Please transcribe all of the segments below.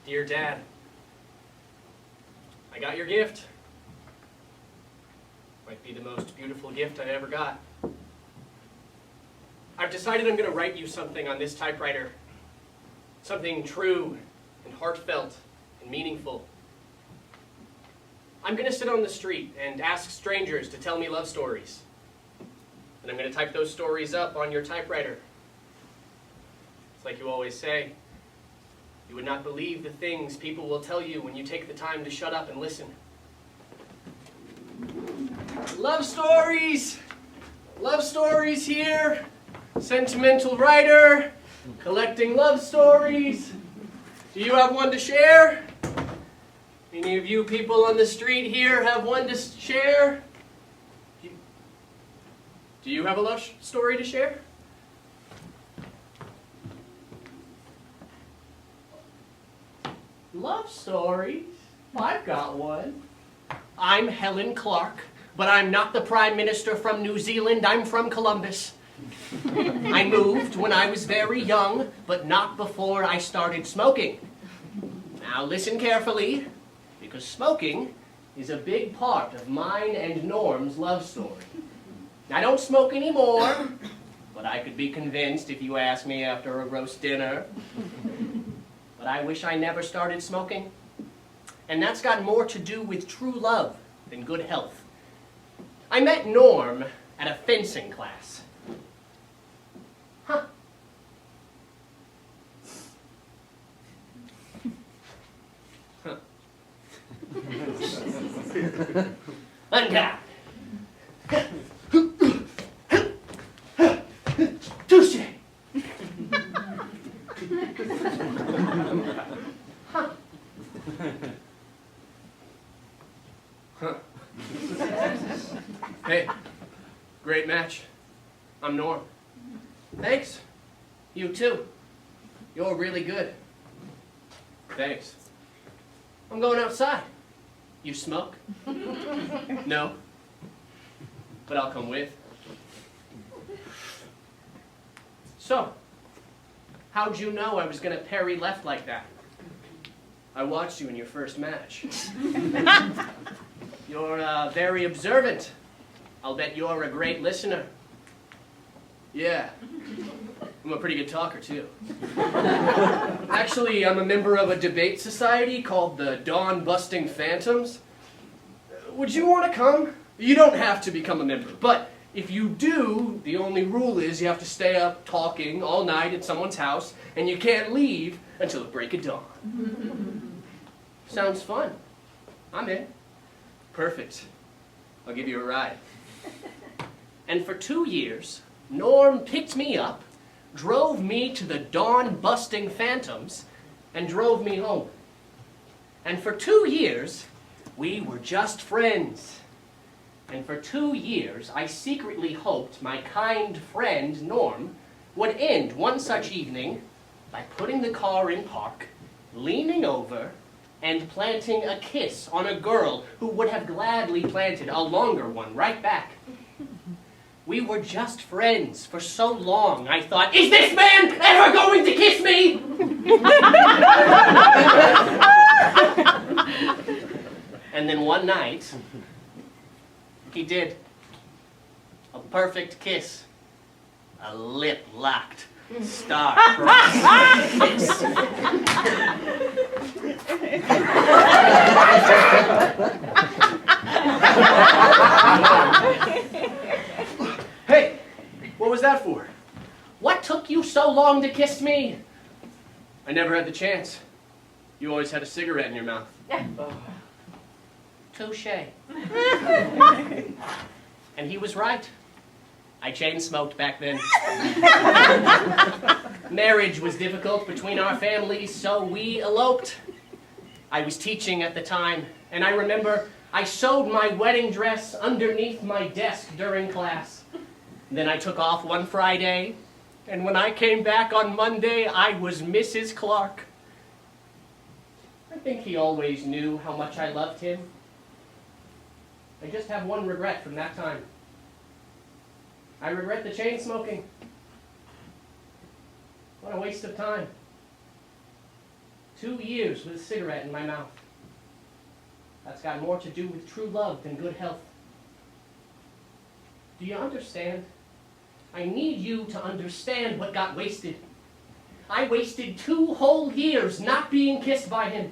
Dear Dad, I got your gift. Might be the most beautiful gift I ever got. I've decided I'm going to write you something on this typewriter. Something true and heartfelt and meaningful. I'm going to sit on the street and ask strangers to tell me love stories. And I'm going to type those stories up on your typewriter. It's like you always say, you would not believe the things people will tell you when you take the time to shut up and listen. Love stories! Love stories here. Sentimental writer, collecting love stories. Do you have one to share? Any of you people on the street here have one to share? Do you have a love story to share? Love stories? I've got one. I'm Helen Clark, but I'm not the Prime Minister from New Zealand. I'm from Columbus. I moved when I was very young, but not before I started smoking. Now listen carefully, because smoking is a big part of mine and Norm's love story. I don't smoke anymore, but I could be convinced if you ask me after a roast dinner. But I wish I never started smoking. And that's got more to do with true love than good health. I met Norm at a fencing class. Huh. Huh. Uncut. Touche. Huh. Huh. Hey, great match. I'm Norm. Thanks. You too. You're really good. Thanks. I'm going outside. You smoke? No. But I'll come with. So, how'd you know I was going to parry left like that? I watched you in your first match. You're very observant. I'll bet you're a great listener. Yeah. I'm a pretty good talker, too. Actually, I'm a member of a debate society called the Dawn-Busting Phantoms. Would you want to come? You don't have to become a member, but if you do, the only rule is you have to stay up talking all night at someone's house, and you can't leave until the break of dawn. Sounds fun. I'm in. Perfect. I'll give you a ride. And for 2 years, Norm picked me up, drove me to the Dawn-Busting Phantoms, and drove me home. And for 2 years, we were just friends. And for 2 years, I secretly hoped my kind friend, Norm, would end one such evening by putting the car in park, leaning over, and planting a kiss on a girl who would have gladly planted a longer one right back. We were just friends for so long, I thought, is this man ever going to kiss me? And then one night, he did. A perfect kiss. A lip-locked, star-crossed kiss. Hey, what was that for? What took you so long to kiss me? I never had the chance. You always had a cigarette in your mouth. Touché. And he was right. I chain smoked back then. Marriage was difficult between our families, so we eloped. I was teaching at the time, and I remember I sewed my wedding dress underneath my desk during class. Then I took off one Friday, and when I came back on Monday, I was Mrs. Clark. I think he always knew how much I loved him. I just have one regret from that time. I regret the chain smoking. What a waste of time. 2 years with a cigarette in my mouth. That's got more to do with true love than good health. Do you understand? I need you to understand what got wasted. I wasted 2 whole years not being kissed by him.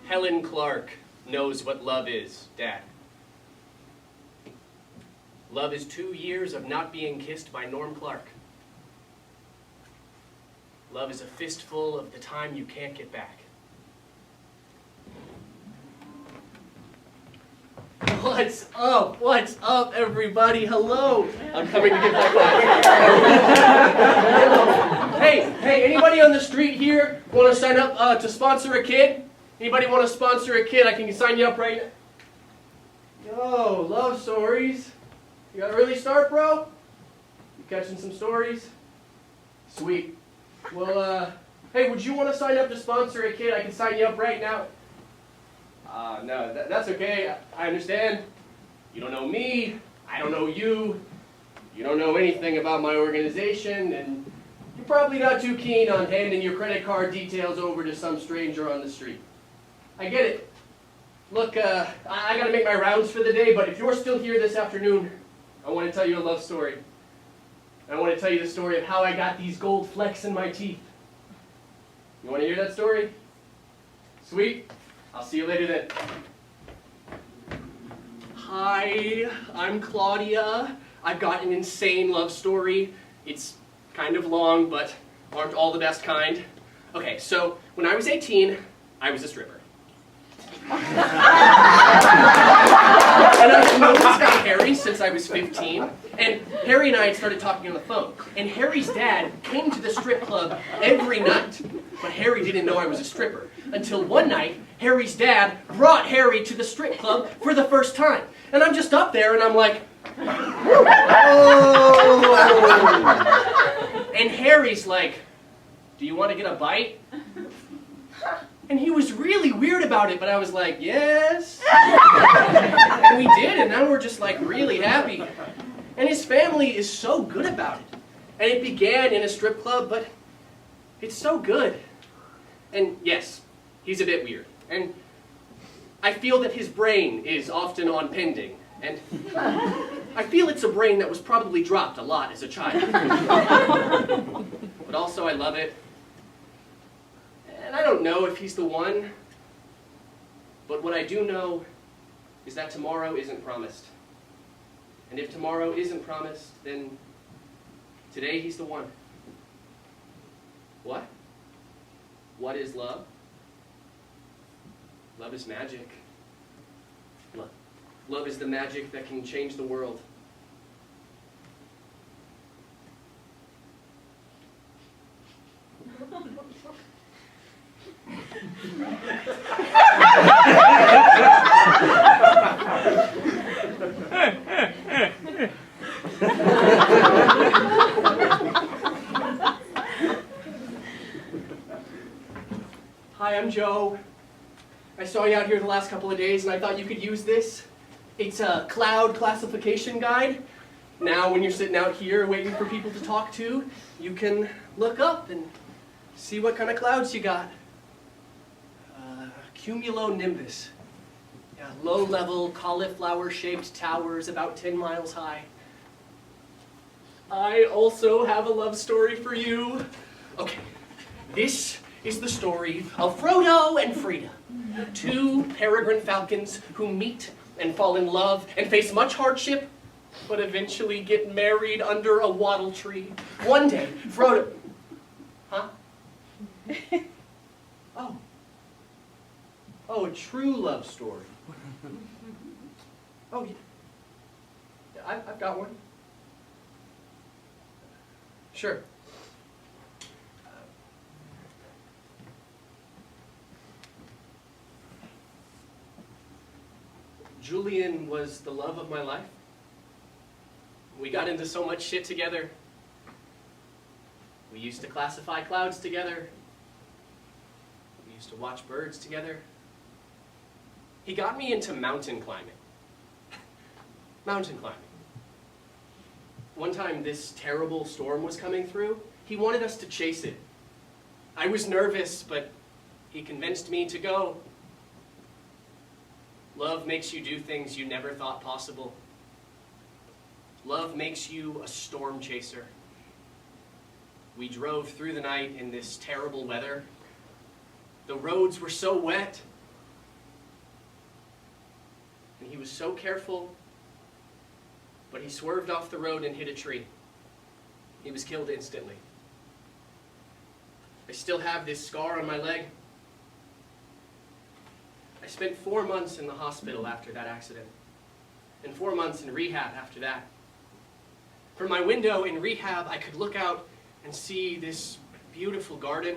Helen Clark knows what love is, Dad. Love is 2 years of not being kissed by Norm Clark. Love is a fistful of the time you can't get back. What's up? What's up, everybody? Hello. I'm coming to get that class. Hey, anybody on the street here want to sign up to sponsor a kid? Anybody want to sponsor a kid? I can sign you up right now. Yo, love stories. You got to really start, bro? You catching some stories? Sweet. Well, hey, would you want to sign up to sponsor a kid? I can sign you up right now. No, that's okay. I understand. You don't know me. I don't know you. You don't know anything about my organization, and you're probably not too keen on handing your credit card details over to some stranger on the street. I get it. Look, I gotta make my rounds for the day, but if you're still here this afternoon, I want to tell you a love story. I want to tell you the story of how I got these gold flecks in my teeth. You want to hear that story? Sweet. I'll see you later then. Hi, I'm Claudia. I've got an insane love story. It's kind of long, but aren't all the best kind. Okay, so when I was 18, I was a stripper. And I've known this guy Harry since I was 15, and Harry and I started talking on the phone. And Harry's dad came to the strip club every night, but Harry didn't know I was a stripper. Until one night, Harry's dad brought Harry to the strip club for the first time. And I'm just up there and I'm like, oh. And Harry's like, do you want to get a bite? And he was really weird about it, but I was like, yes. And we did, and now we're just like really happy. And his family is so good about it. And it began in a strip club, but it's so good. And yes, he's a bit weird. And I feel that his brain is often on pending. And I feel it's a brain that was probably dropped a lot as a child. But also I love it. And I don't know if he's the one, but what I do know is that tomorrow isn't promised. And if tomorrow isn't promised, then today he's the one. What? What is love? Love is magic. Love is the magic that can change the world. Hi, I'm Joe. I saw you out here the last couple of days and I thought you could use this. It's a cloud classification guide. Now when you're sitting out here waiting for people to talk to, you can look up and see what kind of clouds you got. Cumulonimbus. Yeah, low-level, cauliflower-shaped towers about 10 miles high. I also have a love story for you. Okay, this is the story of Frodo and Frida, 2 peregrine falcons who meet and fall in love and face much hardship, but eventually get married under a wattle tree. One day, Frodo... Huh? Oh. Oh, a true love story. Oh, yeah. I've got one. Sure. Julian was the love of my life. We got into so much shit together. We used to classify clouds together. used to watch birds together. He got me into mountain climbing. Mountain climbing. One time this terrible storm was coming through. He wanted us to chase it. I was nervous, but he convinced me to go. Love makes you do things you never thought possible. Love makes you a storm chaser. We drove through the night in this terrible weather. The roads were so wet. And he was so careful, but he swerved off the road and hit a tree. He was killed instantly. I still have this scar on my leg. I spent 4 months in the hospital after that accident, and 4 months in rehab after that. From my window in rehab, I could look out and see this beautiful garden.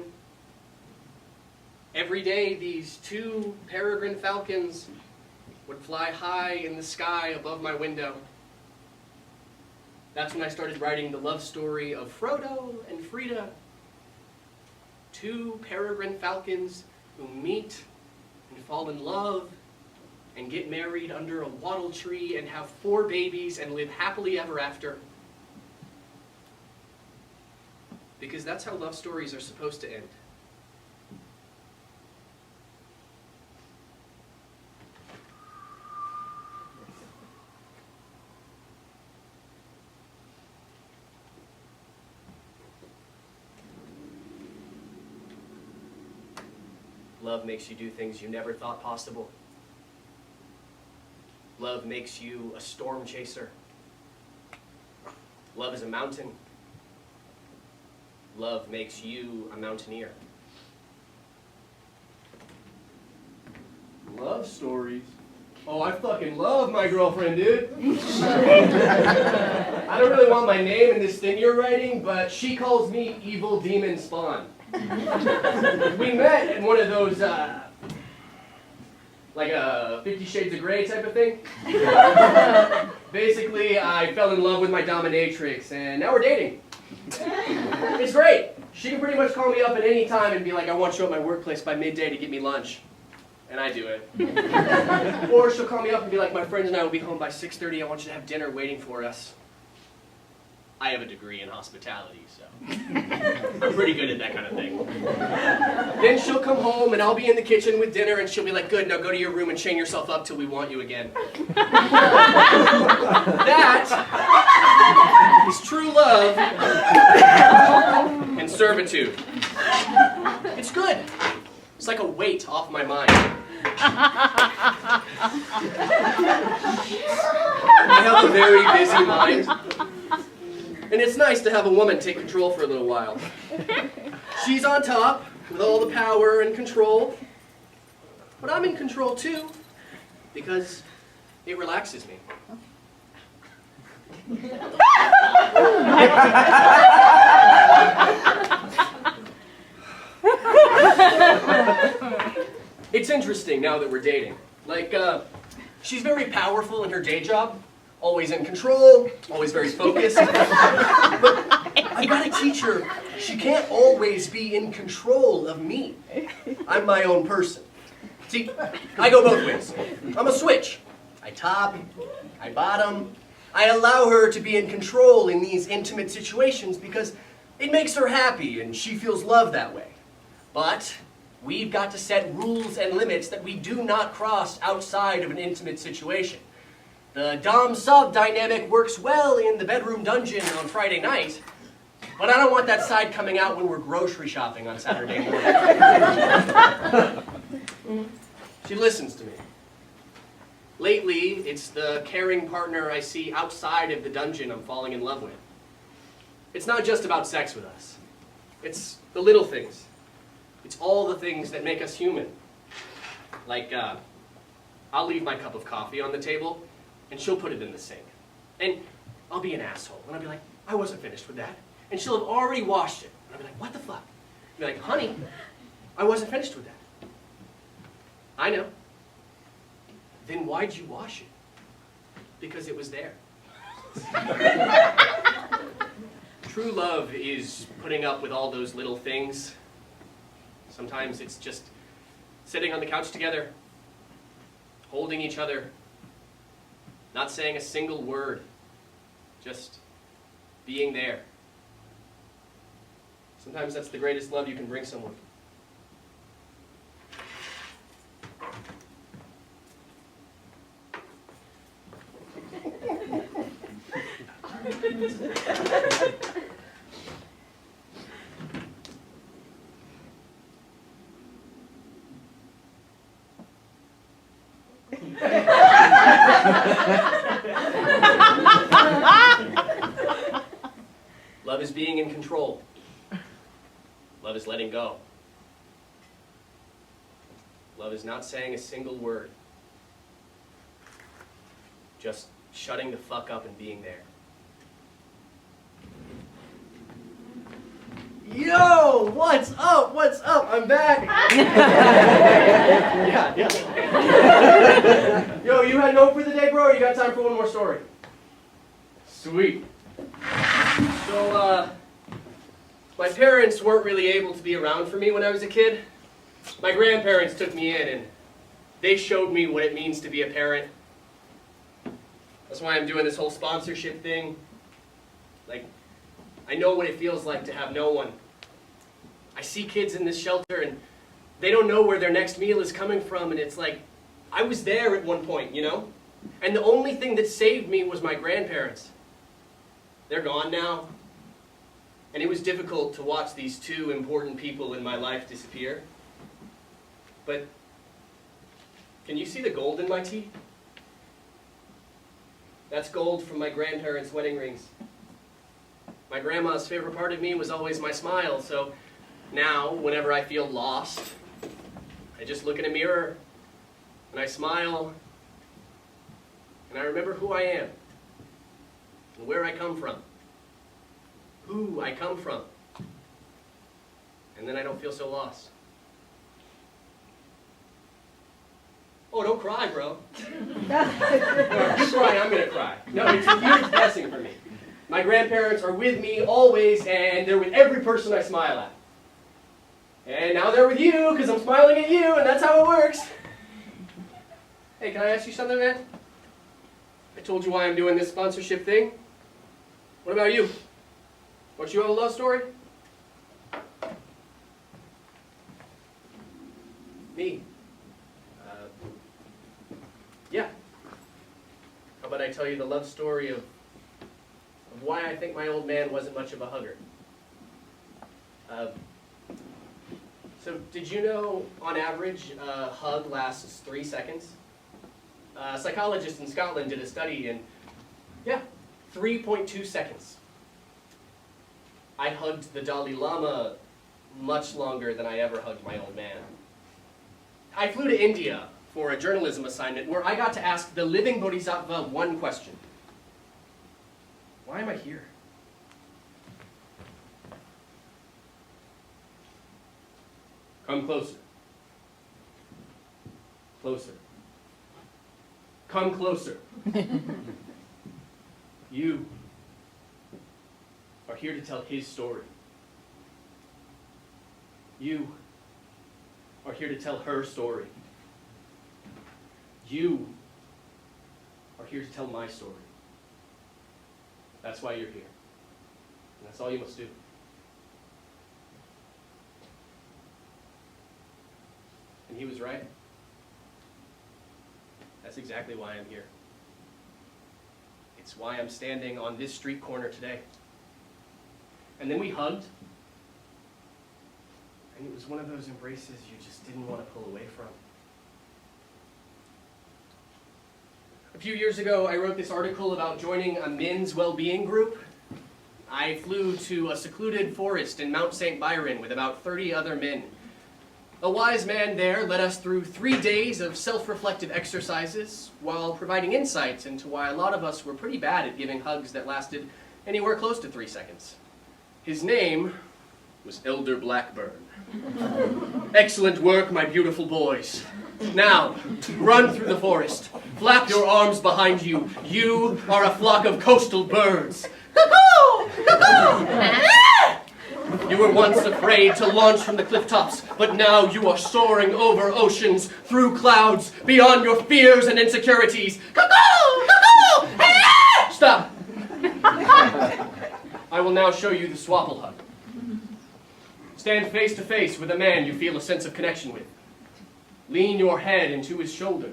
Every day, these 2 peregrine falcons would fly high in the sky above my window. That's when I started writing the love story of Frodo and Frida. 2 peregrine falcons who meet and fall in love and get married under a wattle tree and have 4 babies and live happily ever after. Because that's how love stories are supposed to end. Love makes you do things you never thought possible. Love makes you a storm chaser. Love is a mountain. Love makes you a mountaineer. Love stories? Oh, I fucking love my girlfriend, dude. I don't really want my name in this thing you're writing, but she calls me Evil Demon Spawn. We met in one of those, like a 50 Shades of Grey type of thing. Basically, I fell in love with my dominatrix, and now we're dating. It's great. She can pretty much call me up at any time and be like, I want you at my workplace by midday to get me lunch. And I do it. Or she'll call me up and be like, my friends and I will be home by 6:30. I want you to have dinner waiting for us. I have a degree in hospitality, so I'm pretty good at that kind of thing. Then she'll come home and I'll be in the kitchen with dinner and she'll be like, good, now go to your room and chain yourself up till we want you again. That is true love and servitude. It's good. It's like a weight off my mind. I have a very busy mind. And it's nice to have a woman take control for a little while. She's on top with all the power and control. But I'm in control too, because it relaxes me. It's interesting now that we're dating. Like, she's very powerful in her day job. Always in control, always very focused. But I gotta teach her, she can't always be in control of me. I'm my own person. See, I go both ways. I'm a switch. I top, I bottom. I allow her to be in control in these intimate situations because it makes her happy and she feels loved that way. But we've got to set rules and limits that we do not cross outside of an intimate situation. The dom-sub dynamic works well in the bedroom dungeon on Friday night, but I don't want that side coming out when we're grocery shopping on Saturday morning. She listens to me. Lately, it's the caring partner I see outside of the dungeon I'm falling in love with. It's not just about sex with us. It's the little things. It's all the things that make us human. Like, I'll leave my cup of coffee on the table, and she'll put it in the sink. And I'll be an asshole, and I'll be like, I wasn't finished with that. And she'll have already washed it. And I'll be like, what the fuck? I'll be like, honey, I wasn't finished with that. I know. Then why'd you wash it? Because it was there. True love is putting up with all those little things. Sometimes it's just sitting on the couch together, holding each other, not saying a single word, just being there. Sometimes that's the greatest love you can bring someone. Love is being in control. Love is letting go. Love is not saying a single word. Just shutting the fuck up and being there. Yo, what's up? What's up? I'm back. Yeah. Yo, you heading home for the day, bro, or you got time for one more story? Sweet. So, my parents weren't really able to be around for me when I was a kid. My grandparents took me in, and they showed me what it means to be a parent. That's why I'm doing this whole sponsorship thing. Like, I know what it feels like to have no one. I see kids in this shelter, and they don't know where their next meal is coming from, and it's like, I was there at one point, you know? And the only thing that saved me was my grandparents. They're gone now. And it was difficult to watch these two important people in my life disappear. But, can you see the gold in my teeth? That's gold from my grandparents' wedding rings. My grandma's favorite part of me was always my smile, so now, whenever I feel lost, I just look in a mirror, and I smile, and I remember who I am, and where I come from, who I come from, and then I don't feel so lost. Oh, don't cry, bro. No, you cry, I'm gonna cry. No, it's a huge blessing for me. My grandparents are with me always, and they're with every person I smile at. And now they're with you, because I'm smiling at you, and that's how it works. Hey, can I ask you something, man? I told you why I'm doing this sponsorship thing. What about you? Don't you have a love story? Me? Yeah. How about I tell you the love story of why I think my old man wasn't much of a hugger. So did you know, on average, a hug lasts 3 seconds? A psychologist in Scotland did a study, and yeah, 3.2 seconds. I hugged the Dalai Lama much longer than I ever hugged my old man. I flew to India for a journalism assignment where I got to ask the living bodhisattva one question. Why am I here? Come closer. Closer. Come closer. You are here to tell his story. You are here to tell her story. You are here to tell my story. That's why you're here. And that's all you must do. And he was right. That's exactly why I'm here. It's why I'm standing on this street corner today. And then we hugged. And it was one of those embraces you just didn't want to pull away from. A few years ago, I wrote this article about joining a men's well-being group. I flew to a secluded forest in Mount St. Byron with about 30 other men. A wise man there led us through 3 days of self-reflective exercises while providing insights into why a lot of us were pretty bad at giving hugs that lasted anywhere close to 3 seconds. His name was Elder Blackburn. Excellent work, my beautiful boys. Now, run through the forest. Flap your arms behind you. You are a flock of coastal birds. Cuckoo! Cuckoo! You were once afraid to launch from the cliff tops, but now you are soaring over oceans, through clouds, beyond your fears and insecurities. Cuckoo! Cuckoo! Ah! Stop! I will now show you the Swapple hug. Stand face to face with a man you feel a sense of connection with. Lean your head into his shoulder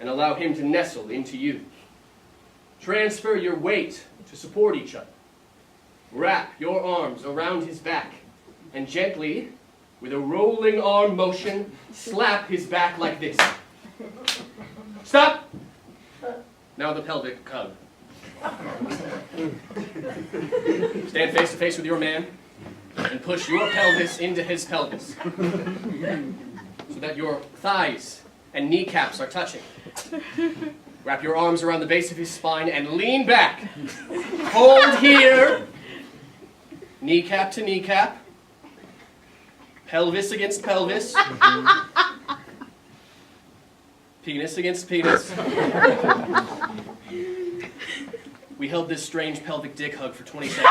and allow him to nestle into you. Transfer your weight to support each other. Wrap your arms around his back and gently, with a rolling arm motion, slap his back like this. Stop! Now the pelvic hug. Stand face to face with your man and push your pelvis into his pelvis so that your thighs and kneecaps are touching. Wrap your arms around the base of his spine and lean back. Hold here. Kneecap to kneecap. Pelvis against pelvis. Penis against penis. We held this strange pelvic dick hug for 20 seconds.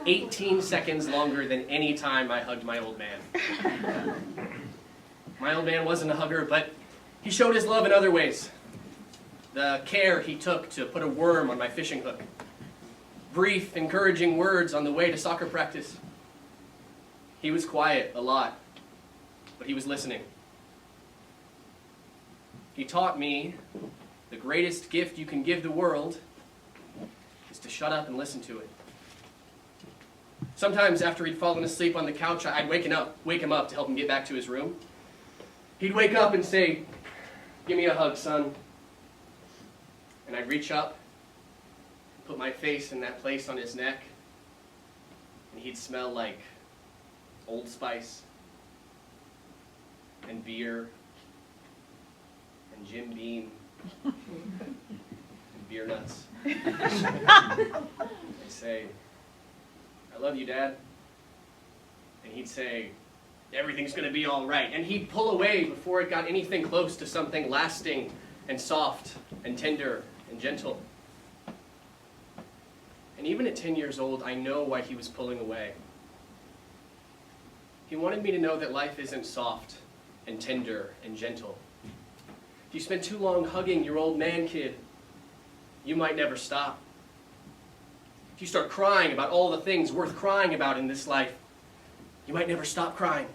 18 seconds longer than any time I hugged my old man. My old man wasn't a hugger, but he showed his love in other ways. The care he took to put a worm on my fishing hook. Brief, encouraging words on the way to soccer practice. He was quiet a lot, but he was listening. He taught me the greatest gift you can give the world is to shut up and listen to it. Sometimes after he'd fallen asleep on the couch, I'd wake him up to help him get back to his room. He'd wake up and say, "Give me a hug, son." And I'd reach up, put my face in that place on his neck, and he'd smell like Old Spice and beer and Jim Beam and beer nuts. I'd say, "I love you, Dad." And he'd say, "Everything's going to be all right." And he'd pull away before it got anything close to something lasting and soft and tender and gentle. And even at 10 years old, I know why he was pulling away. He wanted me to know that life isn't soft and tender and gentle. If you spend too long hugging your old man, kid, you might never stop. If you start crying about all the things worth crying about in this life, you might never stop crying.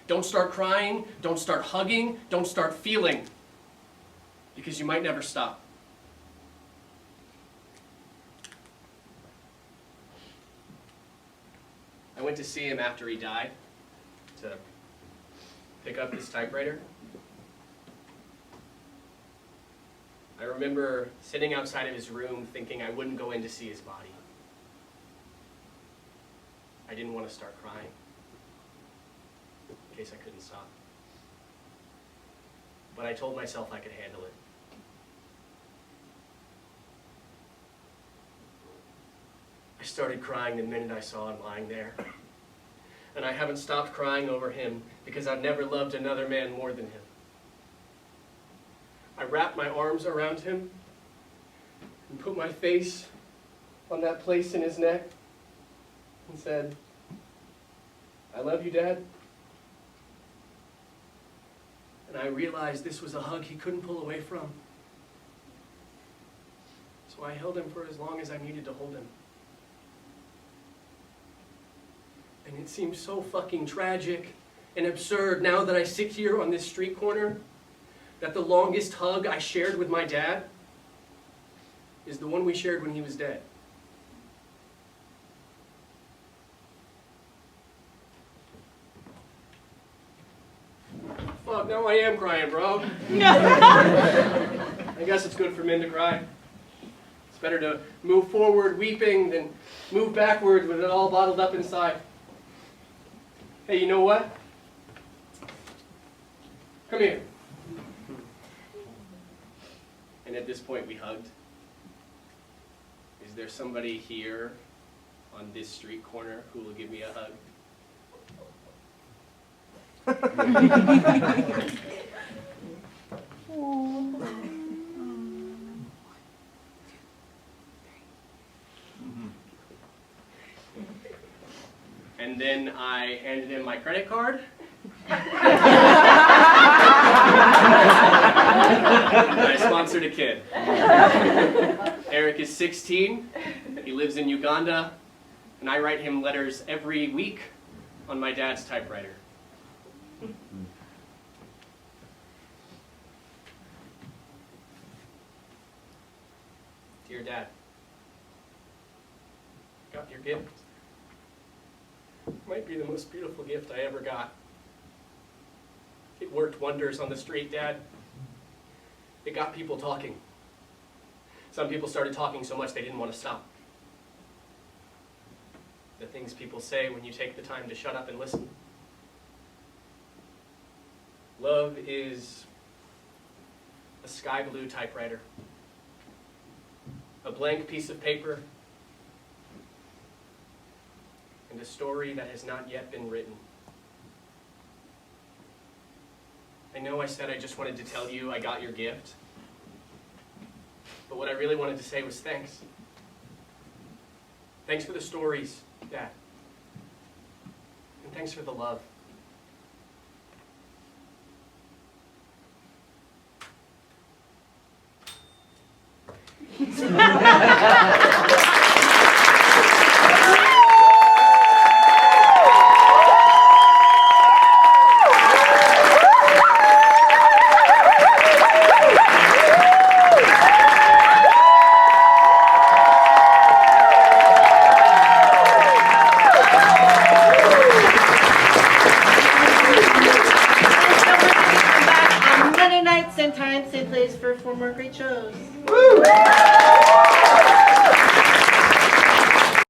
Don't start crying, don't start hugging, don't start feeling, because you might never stop. I went to see him after he died to pick up his typewriter. I remember sitting outside of his room thinking I wouldn't go in to see his body. I didn't want to start crying in case I couldn't stop. But I told myself I could handle it. I started crying the minute I saw him lying there. And I haven't stopped crying over him because I've never loved another man more than him. I wrapped my arms around him and put my face on that place in his neck and said, "I love you, Dad." And I realized this was a hug he couldn't pull away from. So I held him for as long as I needed to hold him. And it seems so fucking tragic and absurd now that I sit here on this street corner that the longest hug I shared with my dad is the one we shared when he was dead. Fuck, now I am crying, bro. I guess it's good for men to cry. It's better to move forward weeping than move backwards with it all bottled up inside. Hey, you know what? Come here. And at this point we hugged. Is there somebody here on this street corner who will give me a hug? And then I handed him my credit card. I sponsored a kid. Eric is 16. He lives in Uganda. And I write him letters every week on my dad's typewriter. Dear Dad, got your gift. Might be the most beautiful gift I ever got. It worked wonders on the street, Dad. It got people talking. Some people started talking so much they didn't want to stop. The things people say when you take the time to shut up and listen. Love is a sky blue typewriter, a blank piece of paper, and a story that has not yet been written. I know I said I just wanted to tell you I got your gift, but what I really wanted to say was thanks. Thanks for the stories, Dad. And thanks for the love.